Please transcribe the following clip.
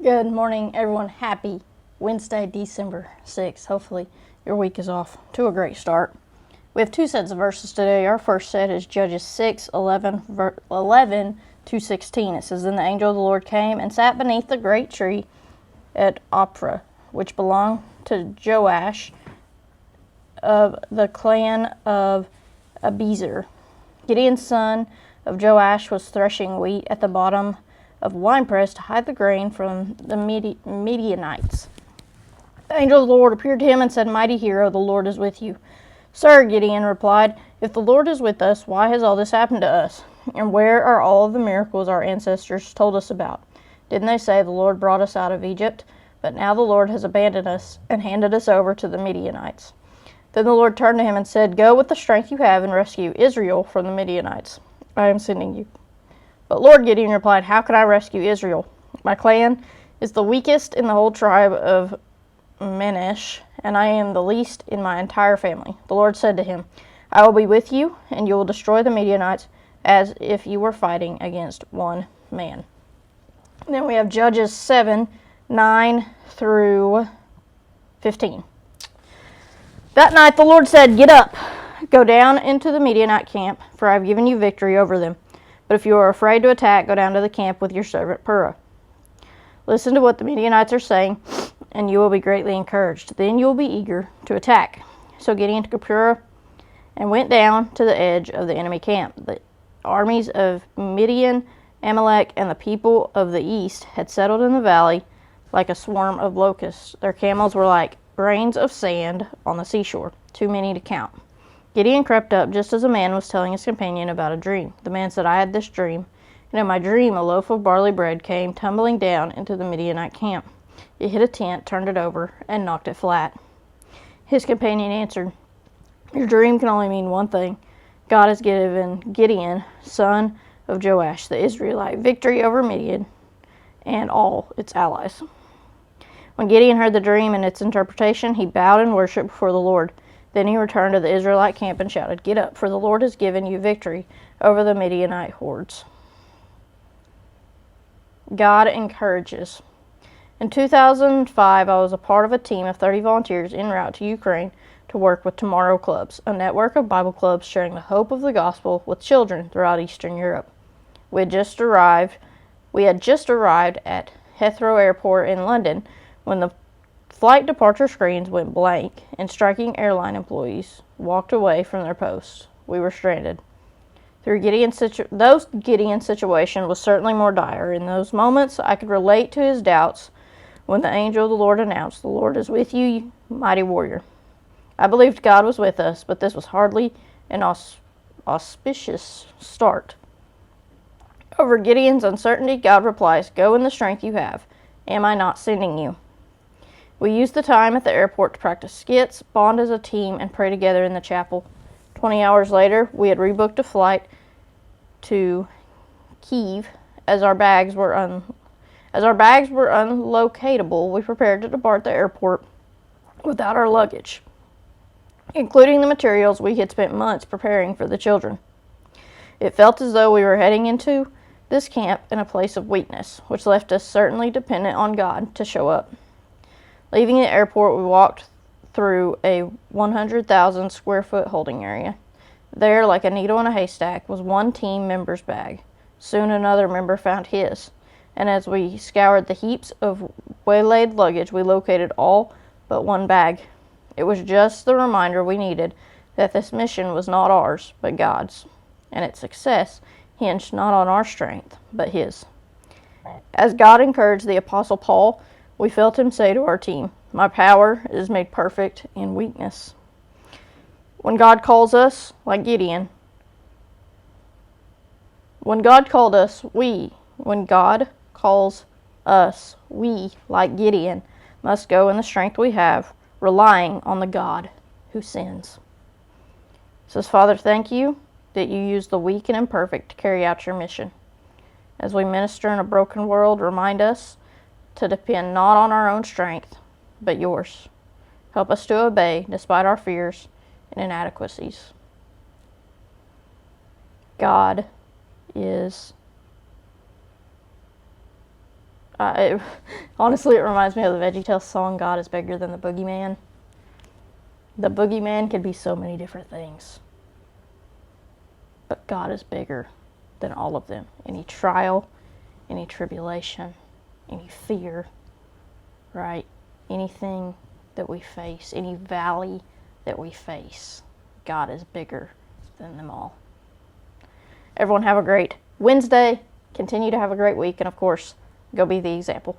Good morning, everyone. Happy Wednesday, December 6th. Hopefully your week is off to a great start. We have two sets of verses today. Our first set is Judges 6:11 to 16. It says, Then the angel of the Lord came and sat beneath the great tree at Ophrah, which belonged to Joash of the clan of Abiezer. Gideon's son of Joash was threshing wheat at the bottom of a winepress to hide the grain from the Midianites. The angel of the Lord appeared to him and said, Mighty hero, the Lord is with you. Sir, Gideon replied, If the Lord is with us, why has all this happened to us? And where are all of the miracles our ancestors told us about? Didn't they say the Lord brought us out of Egypt? But now the Lord has abandoned us and handed us over to the Midianites. Then the Lord turned to him and said, Go with the strength you have and rescue Israel from the Midianites. I am sending you. But Lord, Gideon replied, How can I rescue Israel? My clan is the weakest in the whole tribe of Manasseh, and I am the least in my entire family. The Lord said to him, I will be with you, and you will destroy the Midianites as if you were fighting against one man. And then we have Judges 7:9 through 15. That night the Lord said, Get up, go down into the Midianite camp, for I have given you victory over them. But if you are afraid to attack, go down to the camp with your servant Purah. Listen to what the Midianites are saying, and you will be greatly encouraged. Then you will be eager to attack. So Gideon took Purah and went down to the edge of the enemy camp. The armies of Midian, Amalek, and the people of the east had settled in the valley like a swarm of locusts. Their camels were like grains of sand on the seashore, too many to count. Gideon crept up just as a man was telling his companion about a dream. The man said, I had this dream, and in my dream a loaf of barley bread came tumbling down into the Midianite camp. It hit a tent, turned it over, and knocked it flat. His companion answered, Your dream can only mean one thing. God has given Gideon, son of Joash, the Israelite, victory over Midian and all its allies. When Gideon heard the dream and its interpretation, he bowed in worship before the Lord. Then he returned to the Israelite camp and shouted, Get up, for the Lord has given you victory over the Midianite hordes. God encourages. In 2005, I was a part of a team of 30 volunteers en route to Ukraine to work with Tomorrow Clubs, a network of Bible clubs sharing the hope of the gospel with children throughout Eastern Europe. We had just arrived at Heathrow Airport in London when the flight departure screens went blank and striking airline employees walked away from their posts. We were stranded. Those Gideon's situation was certainly more dire. In those moments, I could relate to his doubts when the angel of the Lord announced, The Lord is with you, mighty warrior. I believed God was with us, but this was hardly an auspicious start. Over Gideon's uncertainty, God replies, Go in the strength you have. Am I not sending you? We used the time at the airport to practice skits, bond as a team, and pray together in the chapel. 20 hours later, we had rebooked a flight to Kyiv. As our bags were unlocatable, we prepared to depart the airport without our luggage, including the materials we had spent months preparing for the children. It felt as though we were heading into this camp in a place of weakness, which left us certainly dependent on God to show up. Leaving the airport, we walked through a 100,000 square foot holding area. There, like a needle in a haystack, was one team member's bag. Soon another member found his, and as we scoured the heaps of waylaid luggage, we located all but one bag. It was just the reminder we needed that this mission was not ours, but God's, and its success hinged not on our strength, but His. As God encouraged the Apostle Paul, we felt him say to our team, My power is made perfect in weakness. When God calls us, like Gideon, like Gideon, must go in the strength we have, relying on the God who sends. It says, Father, thank you that you use the weak and imperfect to carry out your mission. As we minister in a broken world, remind us to depend not on our own strength, but yours. Help us to obey despite our fears and inadequacies. God is Honestly, it reminds me of the VeggieTales song, God is bigger than the boogeyman. The boogeyman could be so many different things. But God is bigger than all of them. Any trial, any tribulation, any fear, right? Anything that we face, any valley that we face, God is bigger than them all. Everyone have a great Wednesday. Continue to have a great week. And of course, go be the example.